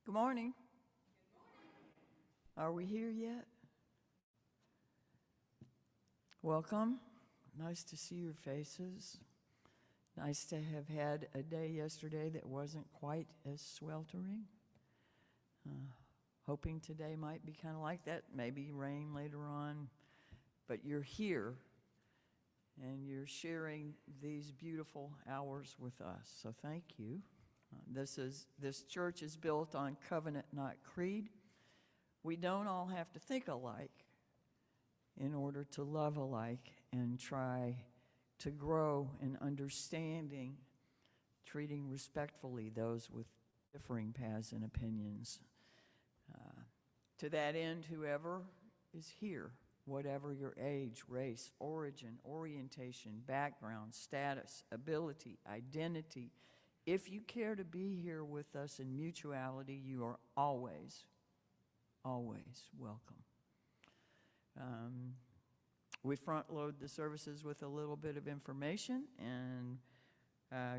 Good morning. Are we here yet? Welcome. Nice to see your faces. Nice to have had a day yesterday that wasn't quite as sweltering. Hoping today might be kind of like that, maybe rain later on. But you're here, and you're sharing these beautiful hours with us, so thank you. This church is built on covenant, not creed. We don't all have to think alike in order to love alike and try to grow in understanding, treating respectfully those with differing paths and opinions. To that end, whoever is here, whatever your age, race, origin, orientation, background, status, ability, identity, if you care to be here with us in mutuality, you are always welcome. We front load the services with a little bit of information and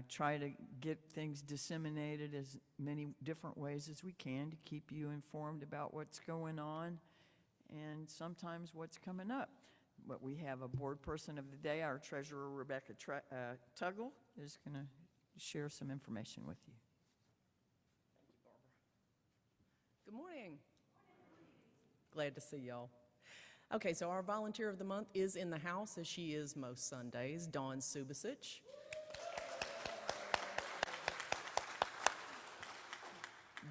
try to get things disseminated as many different ways as we can to keep you informed about what's going on and sometimes what's coming up. But we have a board person of the day. Our treasurer, Rebecca Tuggle, is going to share some information with you. Thank you, Barbara. Good morning. Glad to see y'all. Okay, so our volunteer of the month is in the house, as she is most Sundays, Dawn Subasic.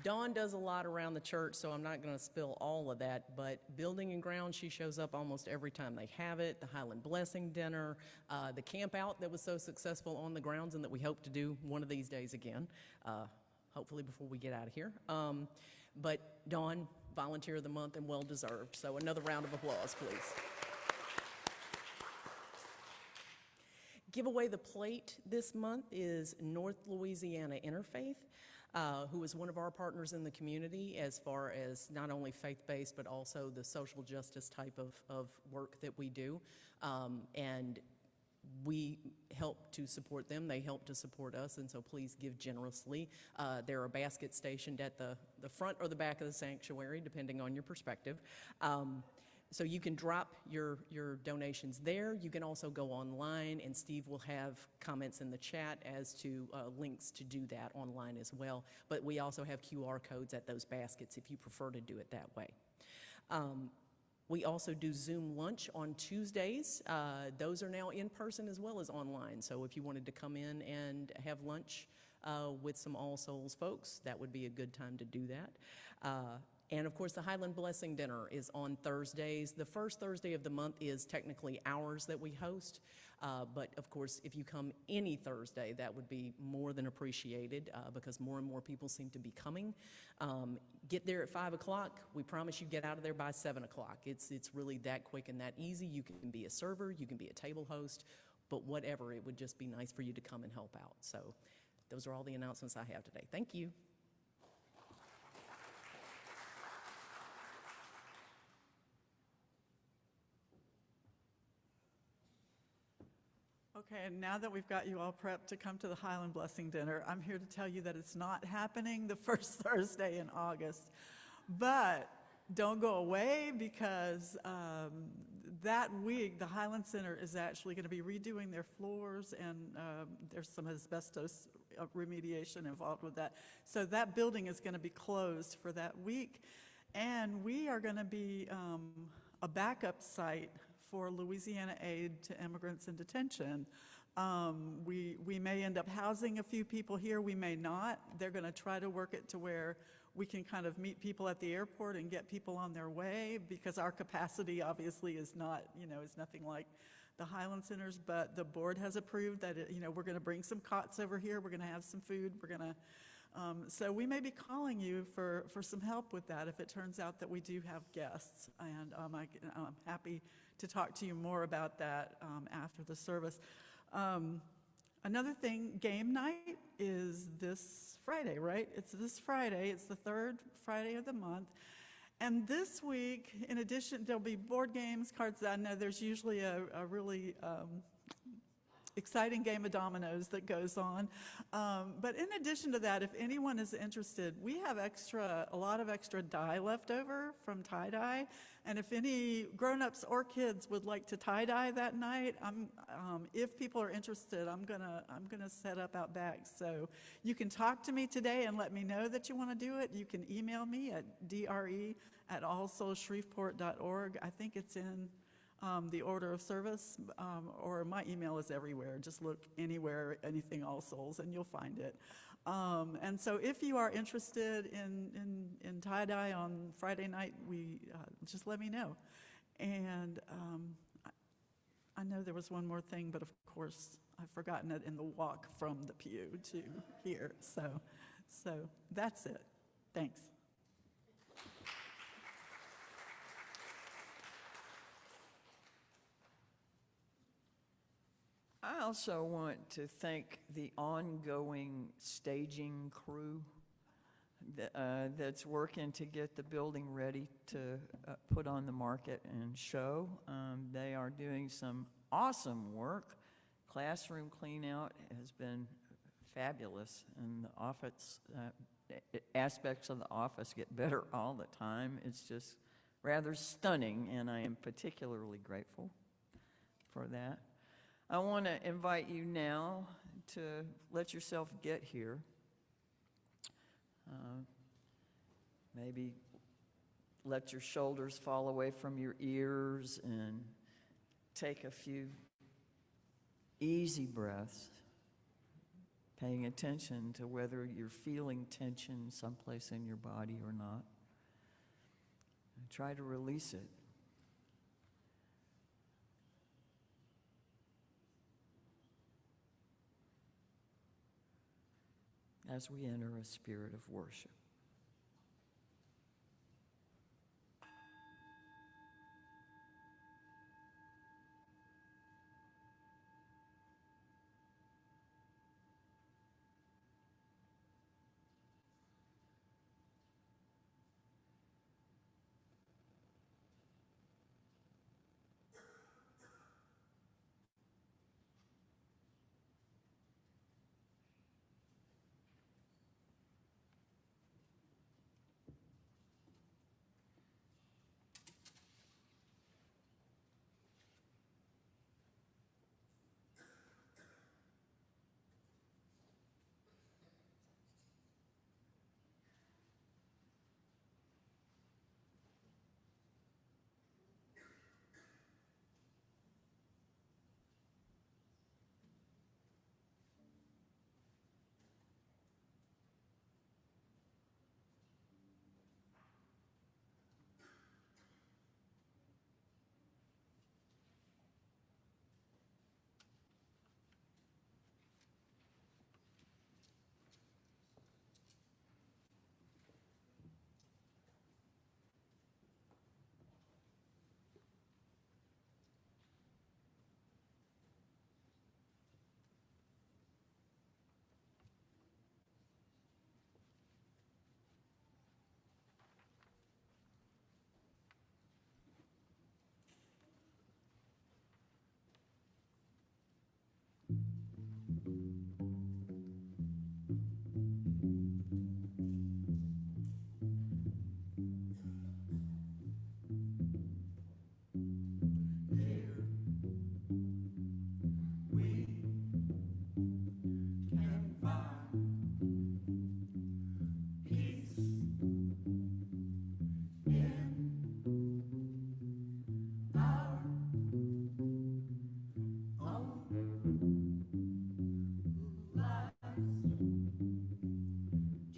Dawn does a lot around the church, so I'm not going to spill all of that, but building and grounds, she shows up almost every time they have it. The Highland Blessing Dinner, the camp out that was so successful on the grounds and that we hope to do one of these days again, hopefully before we get out of here. But Dawn, volunteer of the month and well-deserved, so another round of applause, please. Give away the plate this month is North Louisiana Interfaith, who is one of our partners in the community as far as not only faith-based but also the social justice type of work that we do. And we help to support them, they help to support us, and so please give generously. There are baskets stationed at the front or the back of the sanctuary, depending on your perspective. So you can drop your donations there. You can also go online, and Steve will have comments in the chat as to links to do that online as well. But we also have QR codes at those baskets if you prefer to do it that way. We also do Zoom lunch on Tuesdays. Those are now in person as well as online. So if you wanted to come in and have lunch with some All Souls folks, that would be a good time to do that. And of course, the Highland Blessing Dinner is on Thursdays. The first Thursday of the month is technically ours that we host. But of course, if you come any Thursday, that would be more than appreciated because more and more people seem to be coming. Get there at 5 o'clock. We promise you get out of there by 7 o'clock. It's really that quick and that easy. You can be a server, you can be a table host, but whatever, it would just be nice for you to come and help out. So those are all the announcements I have today. Thank you. Okay, and now that we've got you all prepped to come to the Highland Blessing Dinner, I'm here to tell you that it's not happening the first Thursday in August. But don't go away because that week the Highland Center is actually going to be redoing their floors, and there's some asbestos remediation involved with that. So that building is going to be closed for that week, and we are going to be a backup site for Louisiana Aid to Immigrants in Detention. We may end up housing a few people here, we may not. They're going to try to work it to where we can kind of meet people at the airport and get people on their way, because our capacity obviously is not, is nothing like the Highland Centers, but the board has approved that, we're going to bring some cots over here, we're going to have some food, we're going to, so we may be calling you for some help with that if it turns out that we do have guests, and I'm happy to talk to you more about that after the service. Another thing, game night is this Friday, right? It's this Friday. It's the third Friday of the month. And this week, in addition, there'll be board games, cards. I know there's usually a really exciting game of dominoes that goes on. But in addition to that, if anyone is interested, we have a lot of extra dye left over from tie-dye. And if any grown-ups or kids would like to tie-dye that night, if people are interested, I'm gonna set up out back. So you can talk to me today and let me know that you want to do it. You can email me at dre@allsoulsshreveport.org. I think it's in the order of service, or my email is everywhere. Just look anywhere, anything All Souls, and you'll find it. And so if you are interested in tie-dye on Friday night, just let me know. And I know there was one more thing, but of course, I've forgotten it in the walk from the pew to here. So that's it. Thanks. I also want to thank the ongoing staging crew that's working to get the building ready to put on the market and show. They are doing some awesome work. Classroom clean-out has been fabulous, and the office aspects of the office get better all the time. It's just rather stunning, and I am particularly grateful for that. I want to invite you now to let yourself get here. Maybe let your shoulders fall away from your ears and take a few easy breaths, paying attention to whether you're feeling tension someplace in your body or not. And try to release it. As we enter a spirit of worship.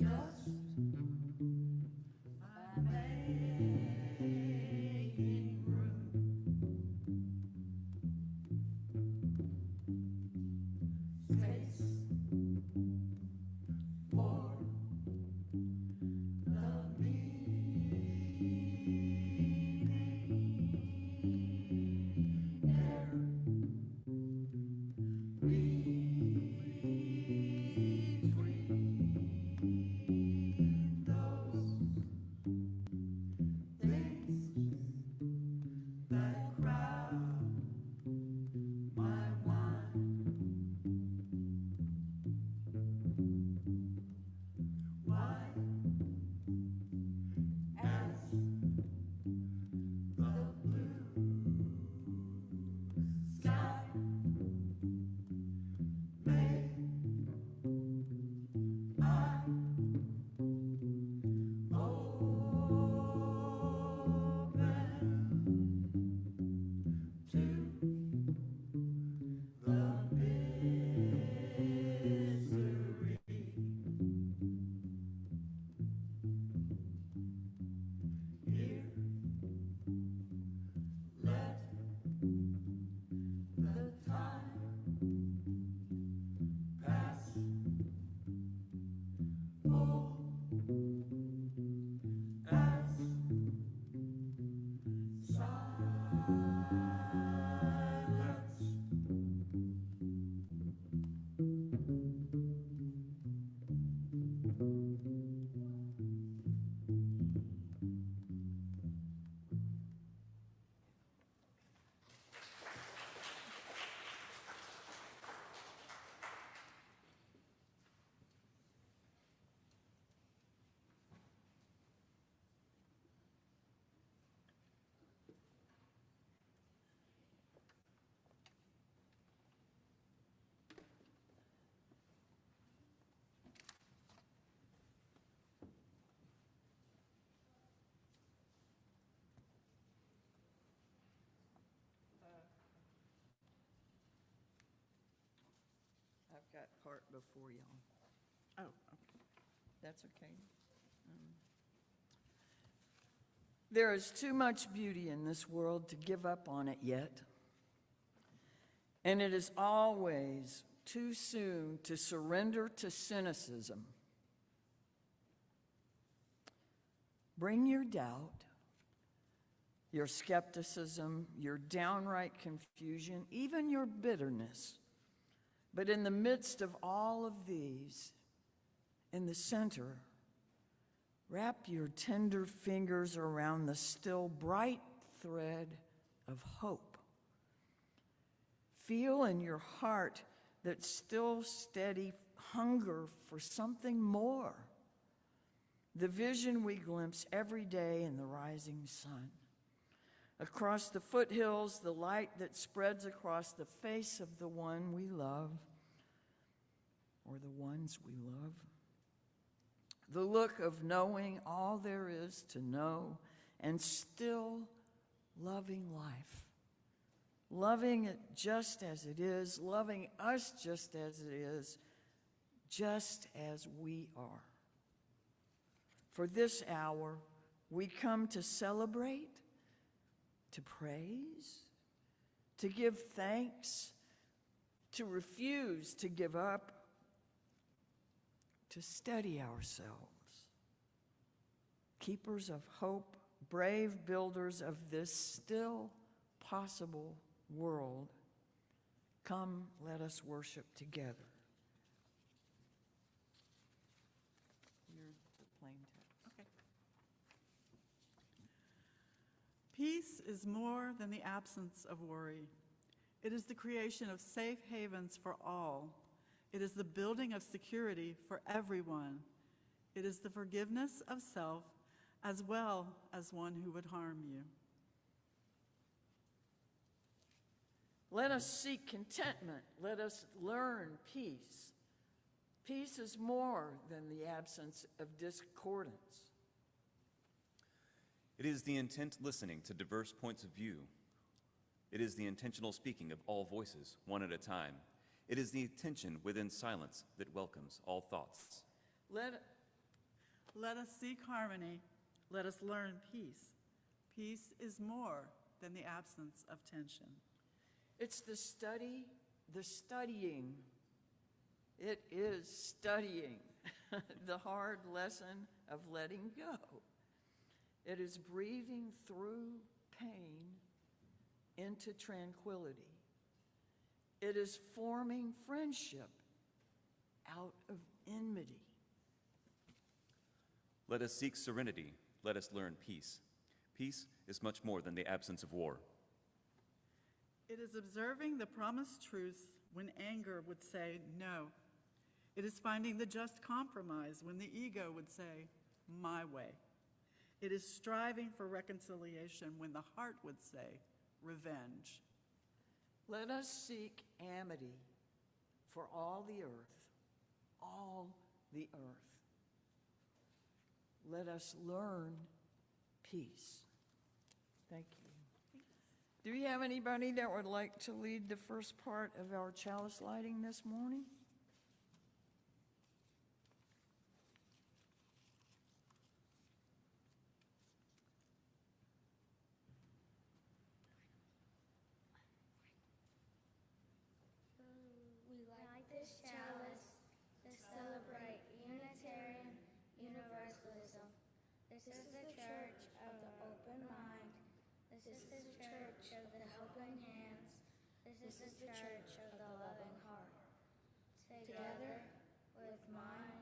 Just I've got part before y'all. Oh, okay. That's okay. There is too much beauty in this world to give up on it yet. And it is always too soon to surrender to cynicism. Bring your doubt, your skepticism, your downright confusion, even your bitterness. But in the midst of all of these, in the center, wrap your tender fingers around the still bright thread of hope. Feel in your heart that still steady hunger for something more. The vision we glimpse every day in the rising sun. Across the foothills, the light that spreads across the face of the one we love, or the ones we love. The look of knowing all there is to know and still loving life. Loving it just as it is, loving us just as it is, just as we are. For this hour, we come to celebrate, to praise, to give thanks, to refuse to give up, to steady ourselves. Keepers of hope, brave builders of this still possible world, come, let us worship together. You're the plain text. Okay. Peace is more than the absence of worry. It is the creation of safe havens for all. It is the building of security for everyone. It is the forgiveness of self as well as one who would harm you. Let us seek contentment. Let us learn peace. Peace is more than the absence of discordance. It is the intent listening to diverse points of view. It is the intentional speaking of all voices, one at a time. It is the attention within silence that welcomes all thoughts. Let us seek harmony. Let us learn peace. Peace is more than the absence of tension. It's the studying. It is studying the hard lesson of letting go. It is breathing through pain into tranquility. It is forming friendship out of enmity. Let us seek serenity. Let us learn peace. Peace is much more than the absence of war. It is observing the promised truths when anger would say no. It is finding the just compromise when the ego would say, my way. It is striving for reconciliation when the heart would say, revenge. Let us seek amity for all the earth, all the earth. Let us learn peace. Thank you. Do we have anybody that would like to lead the first part of our chalice lighting this morning? We light this chalice to celebrate Unitarian Universalist is the church of the open mind. This is the church of the helping hands. This is the church of the loving heart. Together, with mind,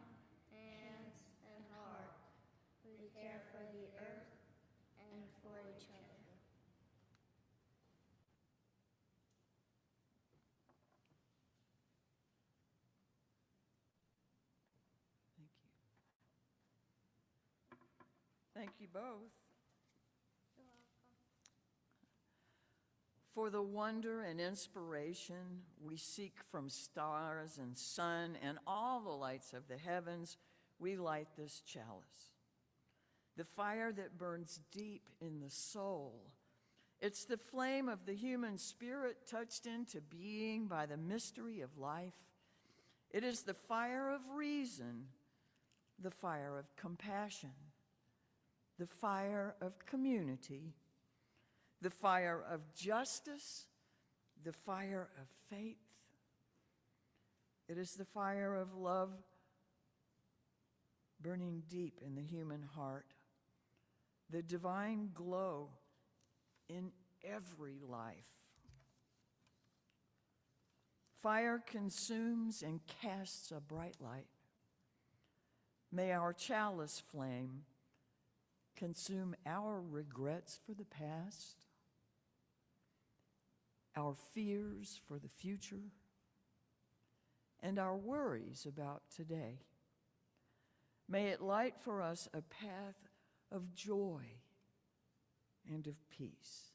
hands, and heart, we care for the earth and for each other. Thank you both for the wonder and inspiration we seek from stars and sun and all the lights of the heavens. We light this chalice, the fire that burns deep in the soul. It's the flame of the human spirit touched into being by the mystery of life. It is the fire of reason, the fire of compassion, the fire of community, the fire of justice, the fire of faith. It is the fire of love burning deep in the human heart, the divine glow in every life. Fire consumes and casts a bright light. May our chalice flame consume our regrets for the past, our fears for the future, and our worries about today. May it light for us a path of joy and of peace.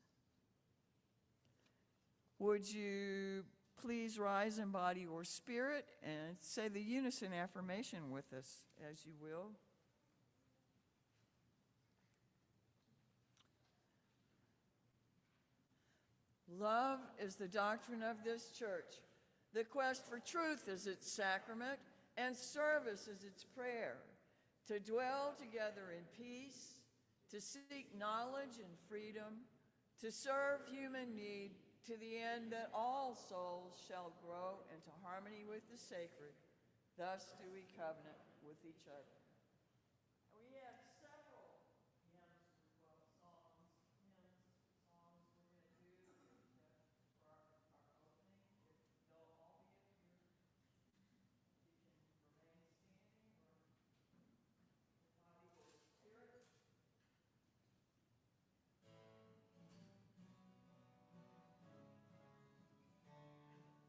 Would you please rise in body or spirit and say the unison affirmation with us, as you will. Love is the doctrine of this church. The quest for truth is its sacrament, and service is its prayer. To dwell together in peace, to seek knowledge and freedom, to serve human need, to the end that all souls shall grow into harmony with the sacred. Thus do we covenant with each other. We have several hymns as well, songs we're going to do for our opening. If they'll all be up here, you can remain standing or body or spirit.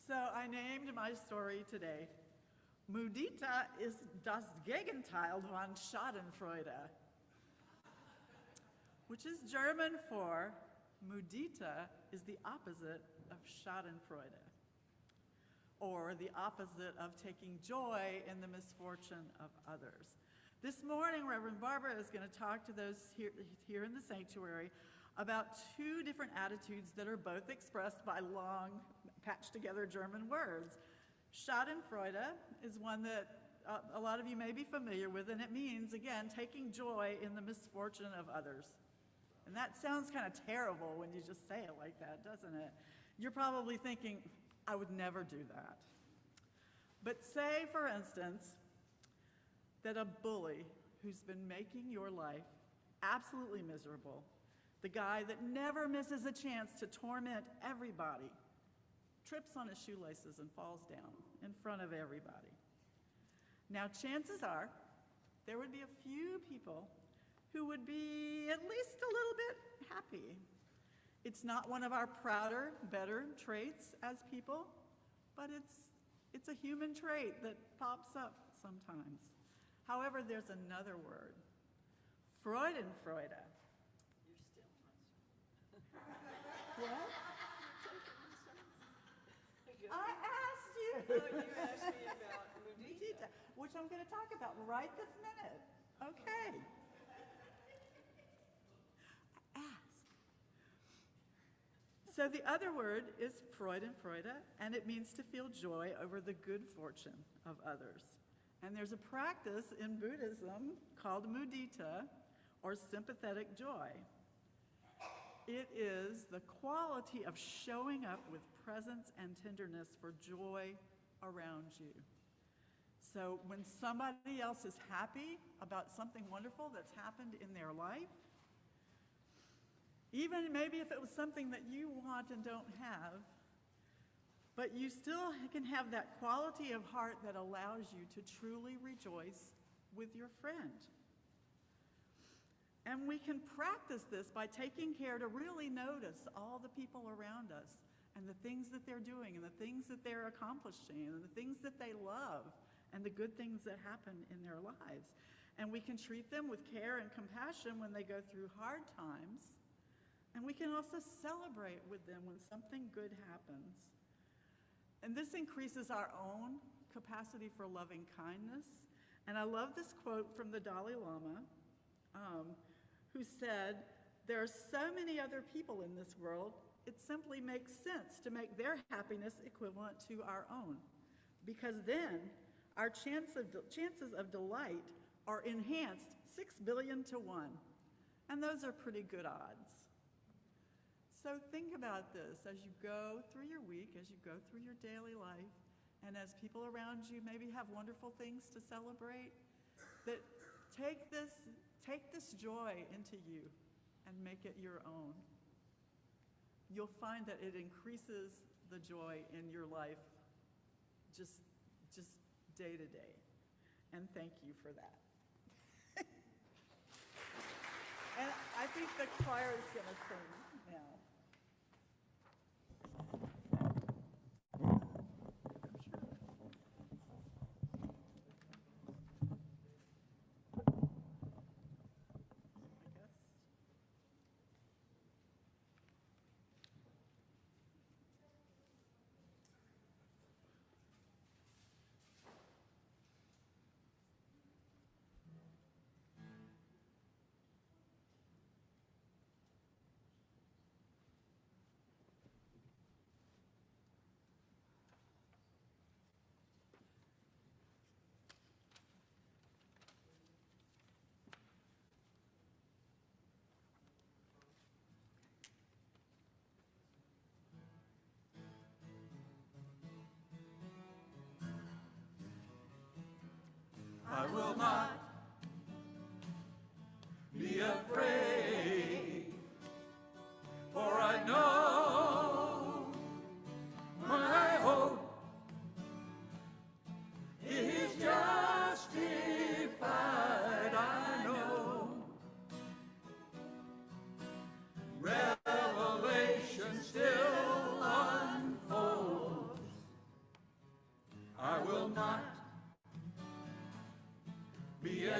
So I named my story today, Mudita ist das Gegenteil von Schadenfreude, which is German for Mudita is the opposite of Schadenfreude, or the opposite of taking joy in the misfortune of others. This morning, Reverend Barbara is going to talk to those here in the sanctuary about two different attitudes that are both expressed by long, patched-together German words. Schadenfreude is one that a lot of you may be familiar with, and it means, again, taking joy in the misfortune of others. And that sounds kind of terrible when you just say it like that, doesn't it? You're probably thinking, I would never do that. But say, for instance, that a bully who's been making your life absolutely miserable, the guy that never misses a chance to torment everybody, trips on his shoelaces and falls down in front of everybody. Now, chances are there would be a few people who would be at least a little bit happy. It's not one of our prouder, better traits as people, but it's a human trait that pops up sometimes. However, there's another word, Freudenfreude. You're still not. What? I asked you. Oh, you asked me about Mudita. Which I'm going to talk about right this minute. Okay. Ask. So the other word is Freudenfreude, and it means to feel joy over the good fortune of others. And there's a practice in Buddhism called mudita, or sympathetic joy. It is the quality of showing up with presence and tenderness for joy around you. So when somebody else is happy about something wonderful that's happened in their life, even maybe if it was something that you want and don't have, but you still can have that quality of heart that allows you to truly rejoice with your friend. And we can practice this by taking care to really notice all the people around us and the things that they're doing and the things that they're accomplishing and the things that they love and the good things that happen in their lives. And we can treat them with care and compassion when they go through hard times. And we can also celebrate with them when something good happens. And this increases our own capacity for loving kindness. And I love this quote from the Dalai Lama, who said, "There are so many other people in this world, it simply makes sense to make their happiness equivalent to our own, because then our chances of delight are enhanced 6 billion to 1. And those are pretty good odds." So think about this as you go through your week, as you go through your daily life, and as people around you maybe have wonderful things to celebrate, that take this joy into you and make it your own. You'll find that it increases the joy in your life just day to day. And thank you for that. And I think the choir is going to sing now.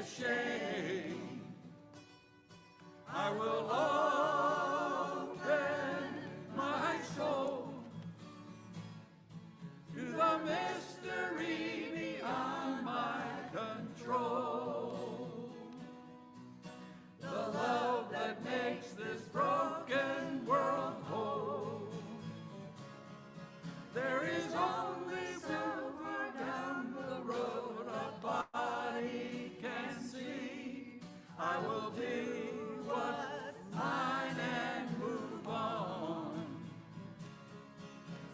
ashamed. I will open my soul to the mystery beyond my control. The love that makes this broken world whole. There is only silver down the road a body can see. I will do what's mine and move on.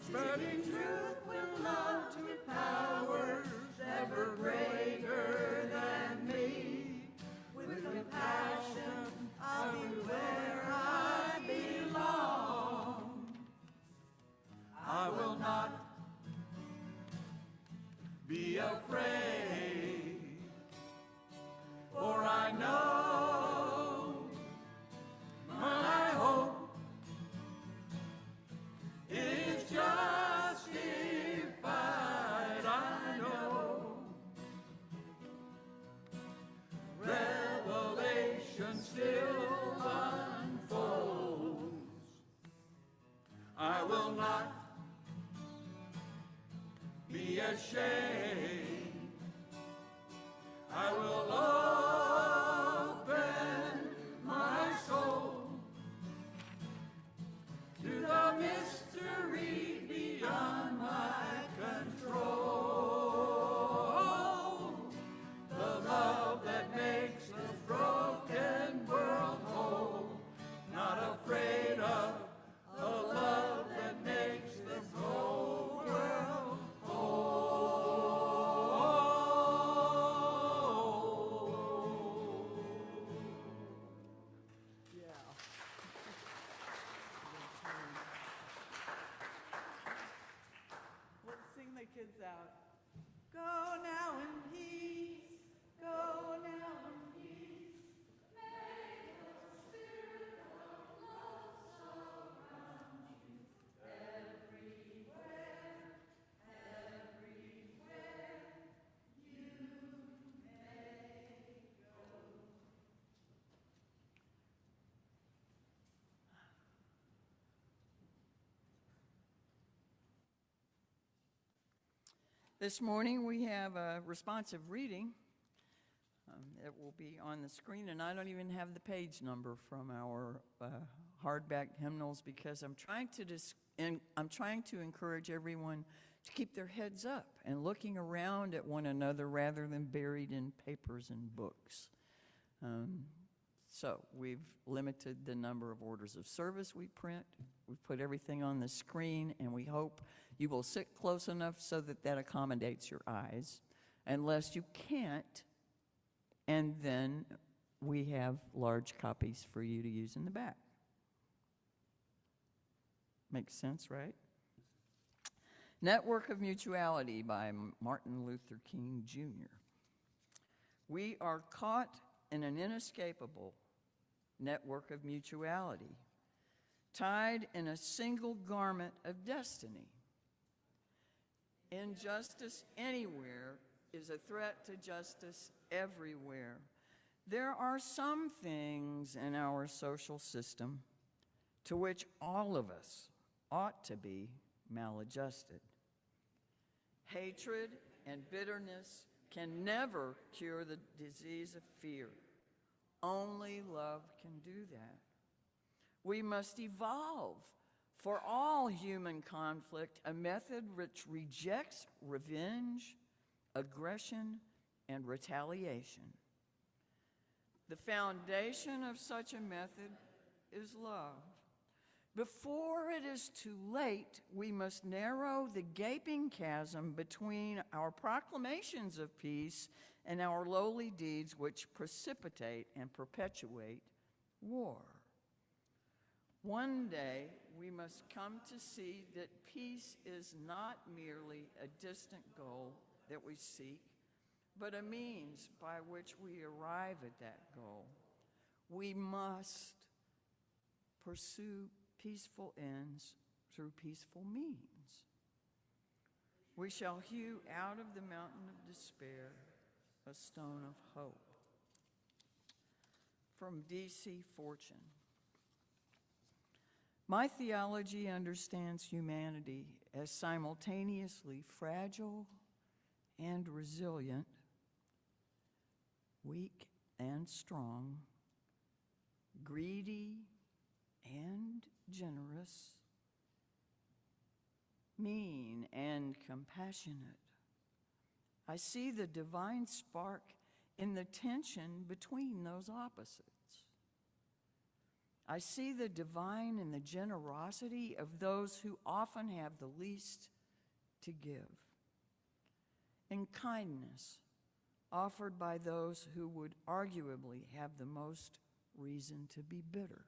Spreading truth with love with powers ever greater than me. With compassion, I'll be where I belong. I will not be afraid, for I know my hope is justified. I know revelation still unfolds. I will not be ashamed. I will open my soul to the mystery beyond my control. The love that makes this broken world whole. Not afraid of the love that makes this whole world Let's sing the kids out. Go now in peace. Go now in peace. This morning we have a responsive reading. It will be on the screen, and I don't even have the page number from our hardback hymnals because I'm trying to encourage everyone to keep their heads up and looking around at one another rather than buried in papers and books. So we've limited the number of orders of service we print. We've put everything on the screen, and we hope you will sit close enough so that that accommodates your eyes, unless you can't, and then we have large copies for you to use in the back. Makes sense, right? Network of Mutuality by Martin Luther King, Jr. We are caught in an inescapable network of mutuality, tied in a single garment of destiny. Injustice anywhere is a threat to justice everywhere. There are some things in our social system to which all of us ought to be maladjusted. Hatred and bitterness can never cure the disease of fear. Only love can do that. We must evolve for all human conflict a method which rejects revenge, aggression, and retaliation. The foundation of such a method is love. Before it is too late, we must narrow the gaping chasm between our proclamations of peace and our lowly deeds which precipitate and perpetuate war. One day, we must come to see that peace is not merely a distant goal that we seek, but a means by which we arrive at that goal. We must pursue peaceful ends through peaceful means. We shall hew out of the mountain of despair a stone of hope. from D.C. Fortune. My theology understands humanity as simultaneously fragile and resilient, weak and strong, greedy and generous, mean and compassionate. I see the divine spark in the tension between those opposites. I see the divine in the generosity of those who often have the least to give, in kindness offered by those who would arguably have the most reason to be bitter.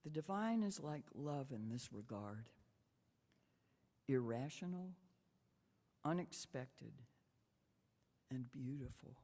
The divine is like love in this regard, irrational, unexpected, and beautiful.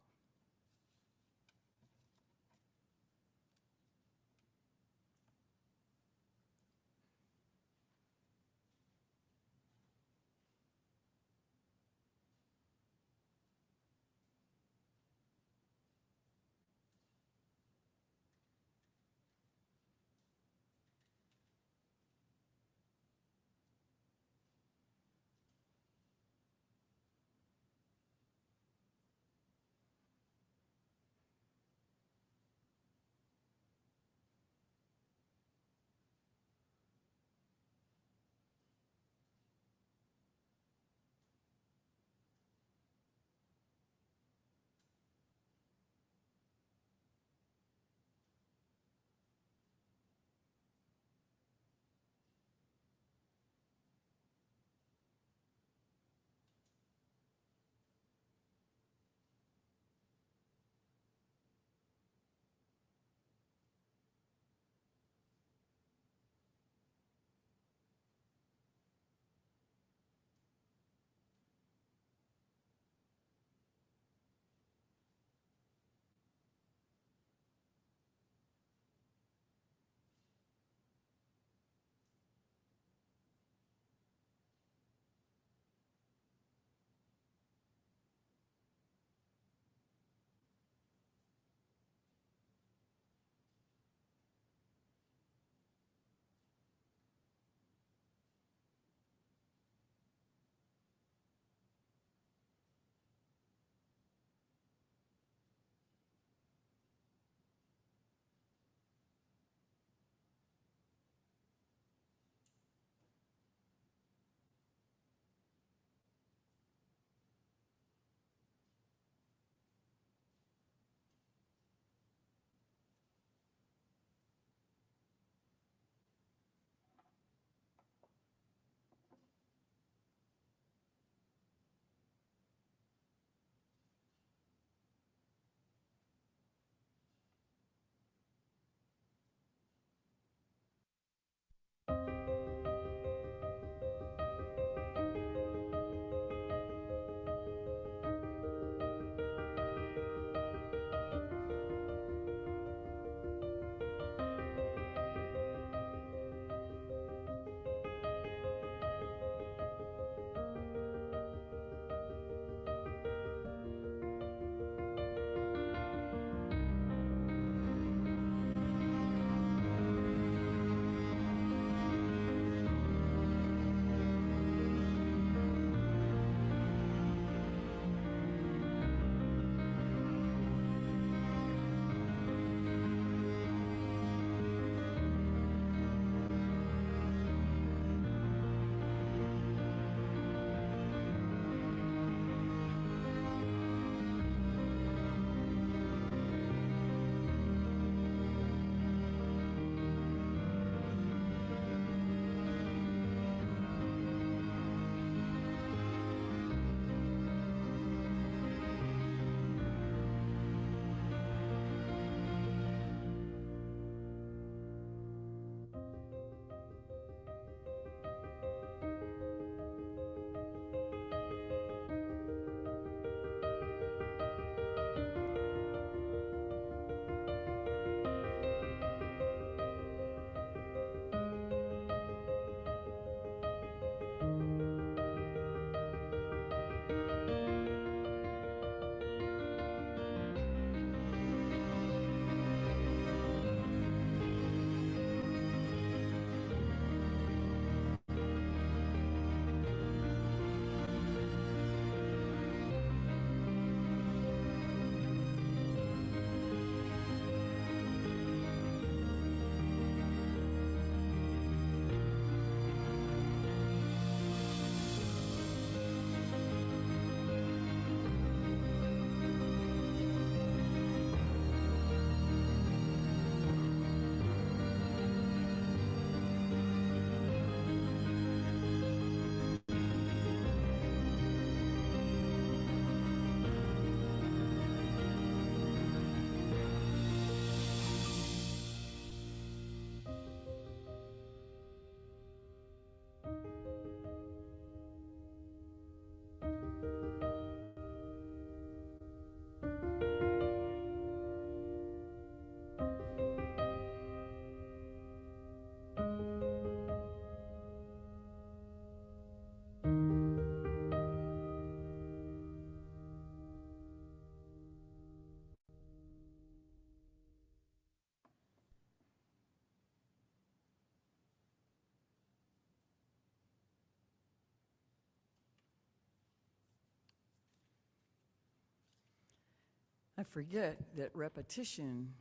I forget that repetition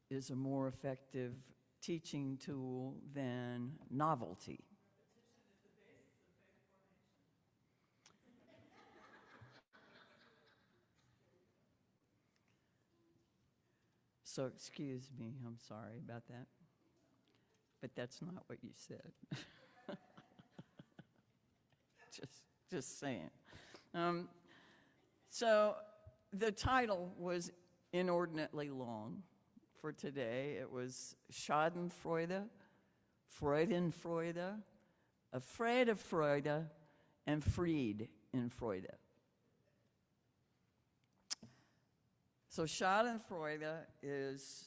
is a more effective teaching tool than novelty. So excuse me, I'm sorry about that. But that's not what you said. just saying. So the title was inordinately long for today. It was Schadenfreude, Freudenfreude, afraid of Freude, and Freude. So Schadenfreude is,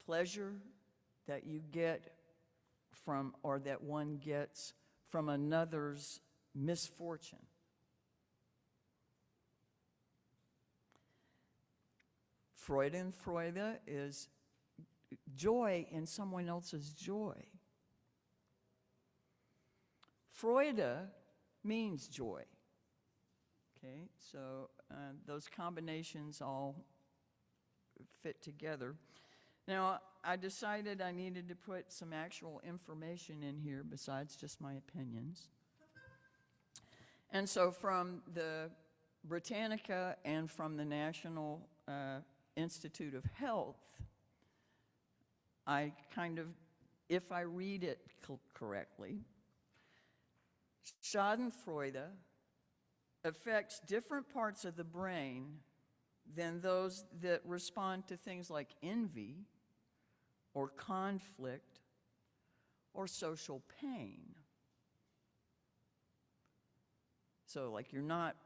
pleasure that you get from, or that one gets from another's misfortune. Freudenfreude is joy in someone else's joy. Freude means joy. Okay, so those combinations all fit together. Now, I decided I needed to put some actual information in here besides just my opinions. And so from the Britannica and from the National Institute of Health, I kind of, if I read it correctly, Schadenfreude affects different parts of the brain than those that respond to things like envy or conflict or social pain. So, like, you're not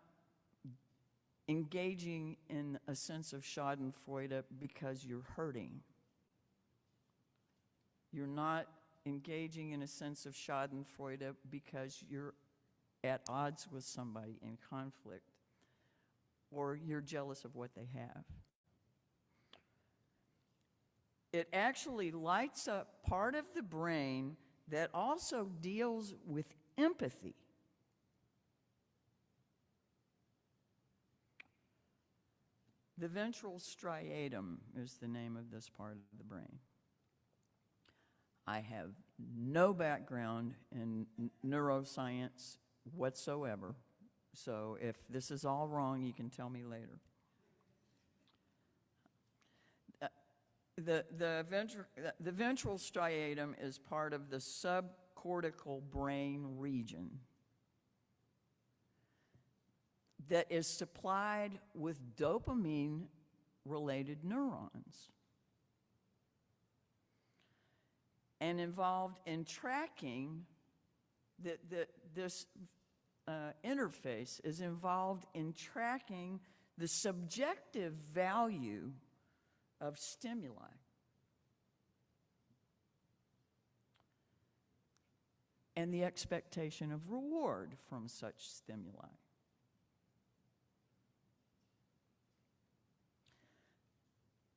engaging in a sense of Schadenfreude because you're hurting. You're not engaging in a sense of Schadenfreude because you're at odds with somebody in conflict or you're jealous of what they have. It actually lights up part of the brain that also deals with empathy. The ventral striatum is the name of this part of the brain. I have no background in neuroscience whatsoever, so if this is all wrong, you can tell me later. The ventral striatum is part of the subcortical brain region that is supplied with dopamine-related neurons and involved in tracking this interface is involved in tracking the subjective value of stimuli. And the expectation of reward from such stimuli.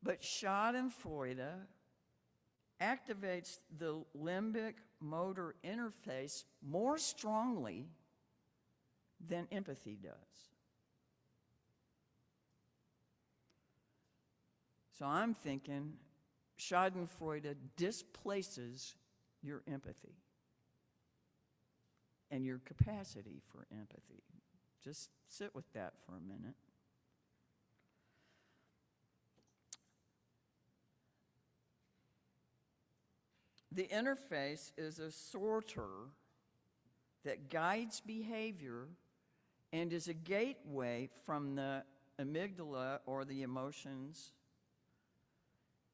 But Schadenfreude activates the limbic motor interface more strongly than empathy does. So I'm thinking Schadenfreude displaces your empathy and your capacity for empathy. Just sit with that for a minute. The interface is a sorter that guides behavior and is a gateway from the amygdala, or the emotions,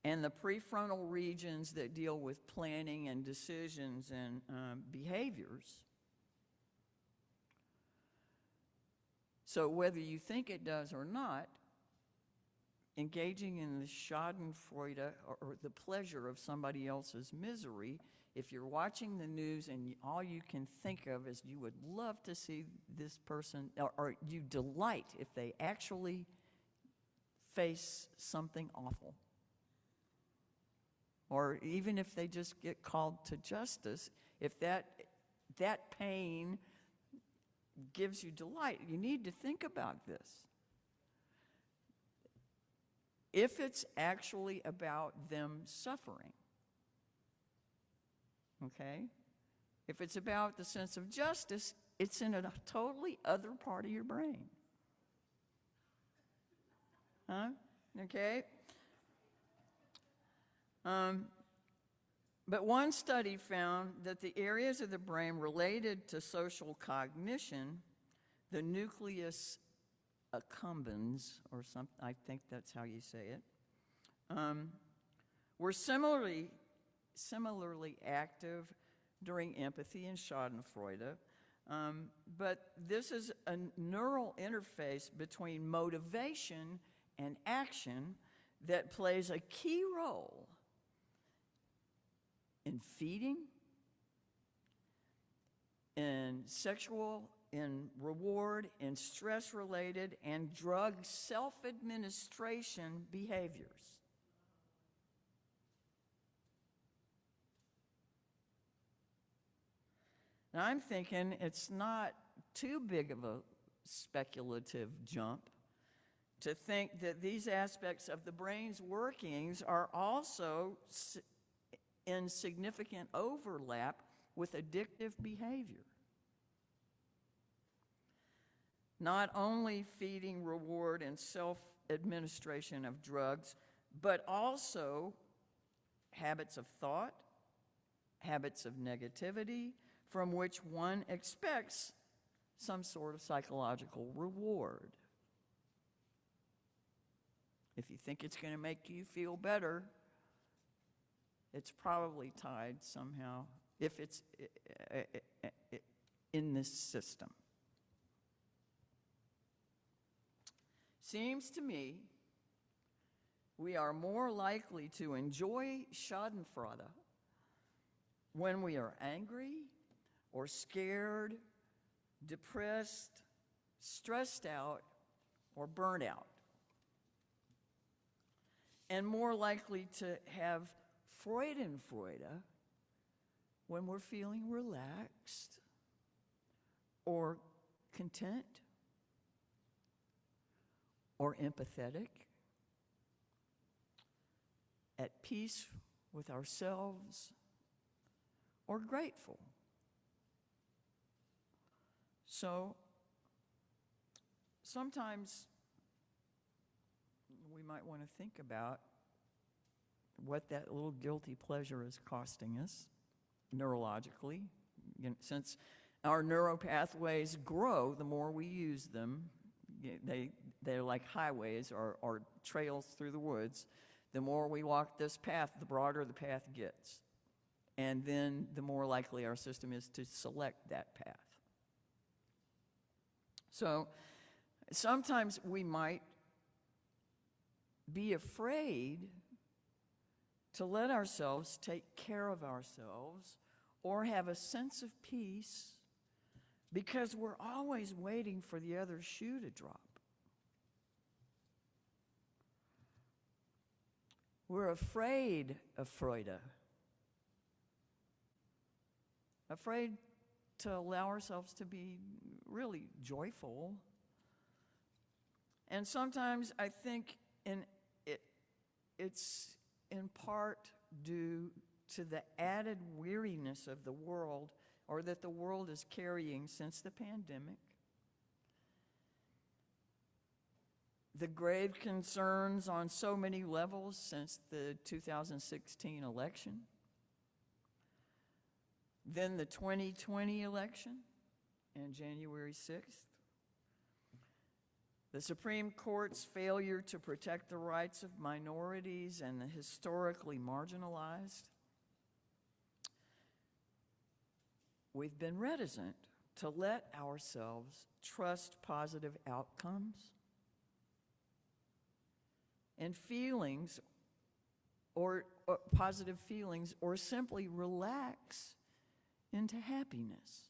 and the prefrontal regions that deal with planning and decisions and behaviors. So whether you think it does or not, engaging in the Schadenfreude, or the pleasure of somebody else's misery, if you're watching the news and all you can think of is you would love to see this person, or you delight if they actually face something awful, or even if they just get called to justice, if that pain gives you delight, you need to think about this. if it's actually about them suffering. Okay? If it's about the sense of justice, it's in a totally other part of your brain. Huh? Okay? But one study found that the areas of the brain related to social cognition, the nucleus accumbens, or something, I think that's how you say it, were similarly active during empathy and Schadenfreude. But this is a neural interface between motivation and action that plays a key role in feeding, in sexual, in reward, in stress-related, and drug self-administration behaviors. Now, I'm thinking it's not too big of a speculative jump to think that these aspects of the brain's workings are also in significant overlap with addictive behavior. Not only feeding, reward, and self-administration of drugs, but also habits of thought, habits of negativity, from which one expects some sort of psychological reward. If you think it's going to make you feel better, it's probably tied somehow, if it's in this system. Seems to me we are more likely to enjoy Schadenfreude when we are angry or scared, depressed, stressed out, or burnt out, and more likely to have Freudenfreude when we're feeling relaxed or content or empathetic, at peace with ourselves, or grateful. So sometimes we might want to think about what that little guilty pleasure is costing us neurologically. Since our neuropathways grow, the more we use them, they're like highways or trails through the woods. The more we walk this path, the broader the path gets. And then the more likely our system is to select that path. So sometimes we might be afraid to let ourselves take care of ourselves or have a sense of peace because we're always waiting for the other shoe to drop. We're afraid of Freude, afraid to allow ourselves to be really joyful. And sometimes I think it's in part due to the added weariness of the world, or that the world is carrying since the pandemic. The grave concerns on so many levels since the 2016 election. Then the 2020 election and January 6th. The Supreme Court's failure to protect the rights of minorities and the historically marginalized. We've been reticent to let ourselves trust positive outcomes and feelings, or positive feelings, or simply relax into happiness.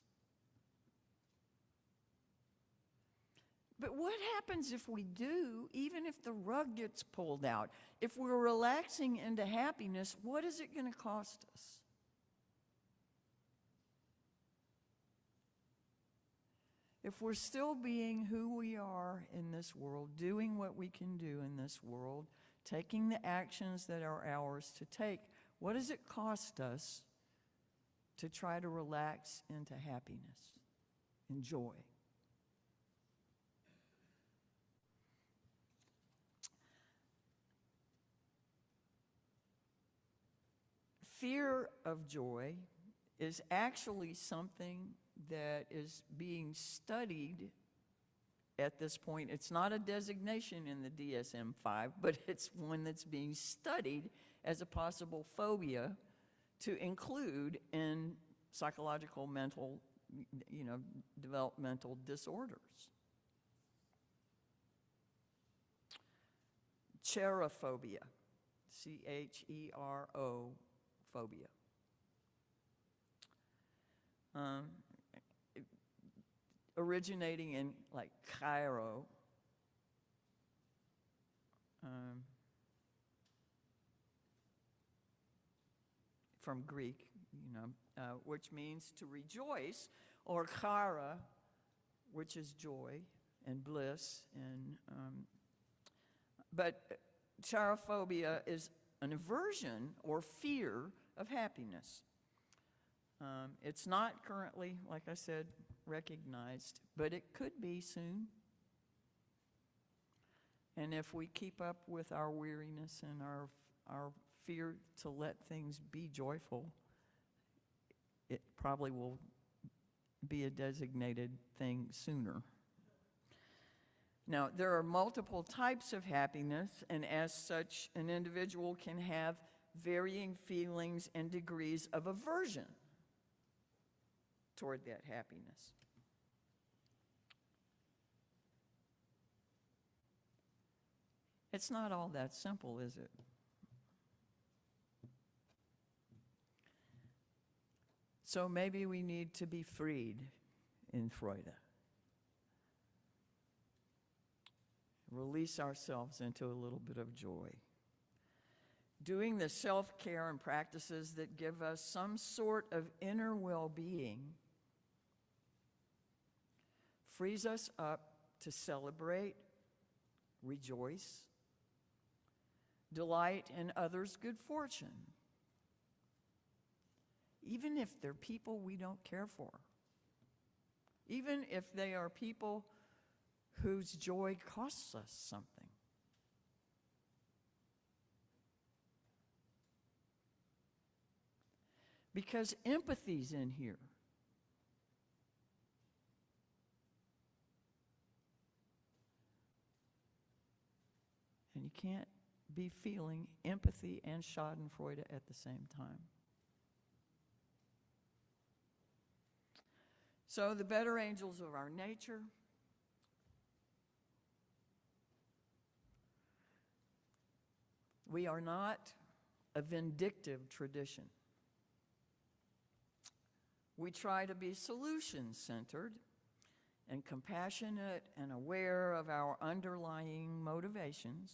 But what happens if we do, even if the rug gets pulled out? If we're relaxing into happiness, what is it going to cost us? If we're still being who we are in this world, doing what we can do in this world, taking the actions that are ours to take. What does it cost us to try to relax into happiness and joy? Fear of joy is actually something that is being studied at this point. It's not a designation in the DSM-5, but it's one that's being studied as a possible phobia to include in psychological, mental, developmental disorders. Cherophobia, C-H-E-R-O, phobia. Originating in like Cairo, from Greek, which means to rejoice, or chara, which is joy and bliss, but cherophobia is an aversion or fear of happiness. It's not currently, like I said, recognized, but it could be soon. And if we keep up with our weariness and our fear to let things be joyful, it probably will be a designated thing sooner. Now, there are multiple types of happiness, and as such, an individual can have varying feelings and degrees of aversion toward that happiness. It's not all that simple, is it? So maybe we need to be freed in Freude. Release ourselves into a little bit of joy. Doing the self-care and practices that give us some sort of inner well-being frees us up to celebrate, rejoice, delight in others' good fortune, even if they're people we don't care for, even if they are people whose joy costs us something. Because empathy's in here. And you can't be feeling empathy and Schadenfreude at the same time. So the better angels of our nature we are not a vindictive tradition. We try to be solution-centered and compassionate and aware of our underlying motivations.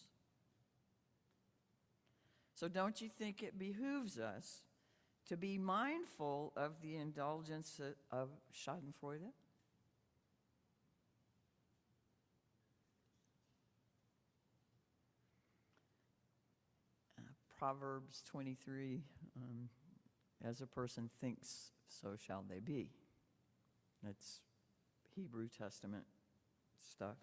So don't you think it behooves us to be mindful of the indulgence of Schadenfreude? Proverbs 23, as a person thinks, so shall they be. That's Hebrew Testament stuff.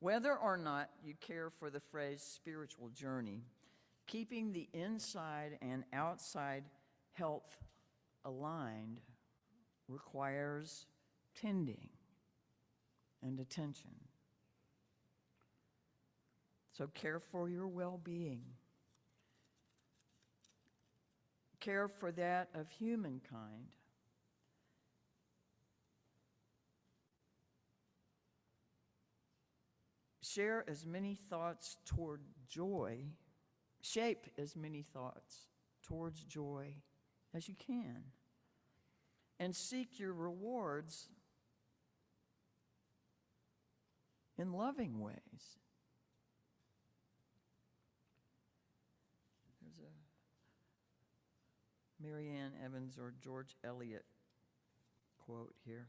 Whether or not you care for the phrase spiritual journey, keeping the inside and outside health aligned requires tending and attention. So care for your well-being. Care for that of humankind. Share as many thoughts toward joy, shape as many thoughts towards joy as you can, and seek your rewards in loving ways. There's a Marianne Evans or George Eliot quote here.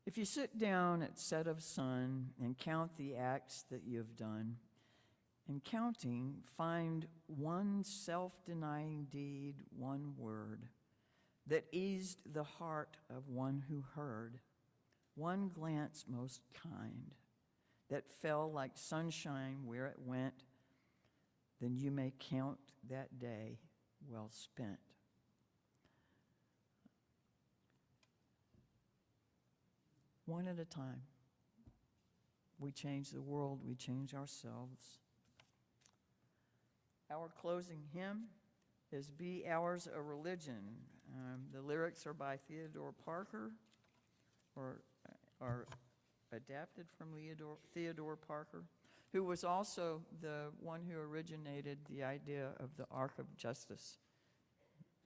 If you sit down at set of sun and count the acts that you have done, and counting, find one self-denying deed, one word, that eased the heart of one who heard, one glance most kind, that fell like sunshine where it went, then you may count that day well spent. One at a time. We change the world, we change ourselves. Our closing hymn is Be Ours a Religion. The lyrics are by Theodore Parker, or are adapted from Theodore Parker, who was also the one who originated the idea of the arc of justice,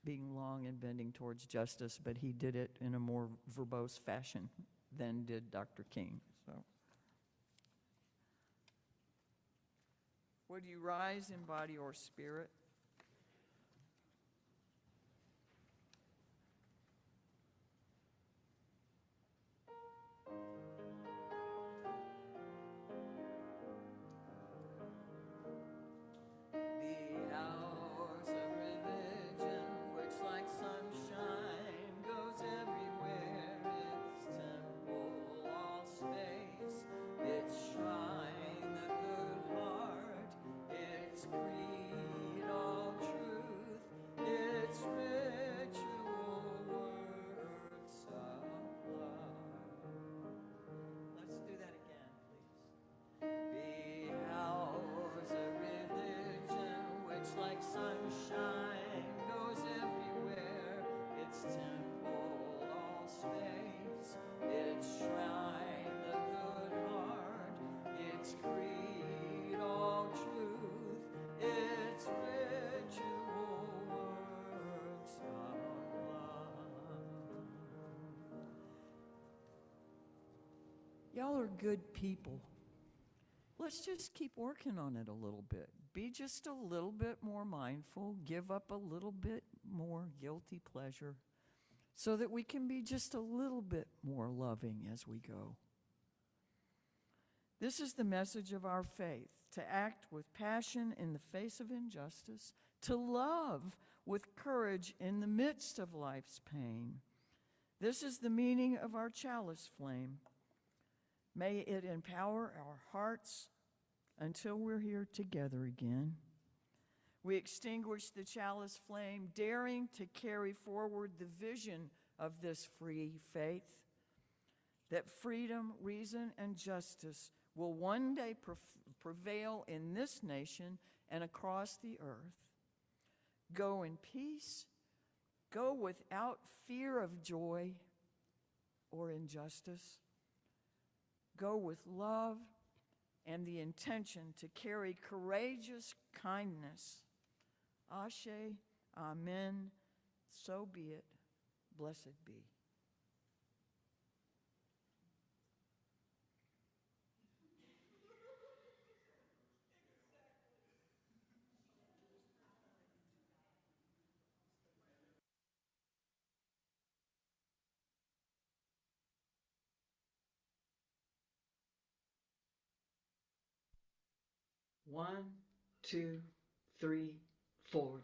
being long and bending towards justice, but he did it in a more verbose fashion than did Dr. King. So, would you rise in body or spirit? Be ours a religion which like sunshine goes everywhere. Its temple, all space, its shrine, the good heart, its creed, all truth, its ritual works of love. Let's do that again, please. Be ours a religion which like sunshine goes everywhere. Its temple, all space, its shrine, the good heart, its creed, all truth, its ritual works of love. Y'all are good people. Let's just keep working on it a little bit. Be just a little bit more mindful. Give up a little bit more guilty pleasure so that we can be just a little bit more loving as we go. This is the message of our faith, to act with passion in the face of injustice, to love with courage in the midst of life's pain. This is the meaning of our chalice flame. May it empower our hearts until we're here together again. We extinguish the chalice flame, daring to carry forward the vision of this free faith, that freedom, reason, and justice will one day prevail in this nation and across the earth. Go in peace, go without fear of joy or injustice. Go with love and the intention to carry courageous kindness. Ashe, amen, so be it, blessed be. One, two, three, 4.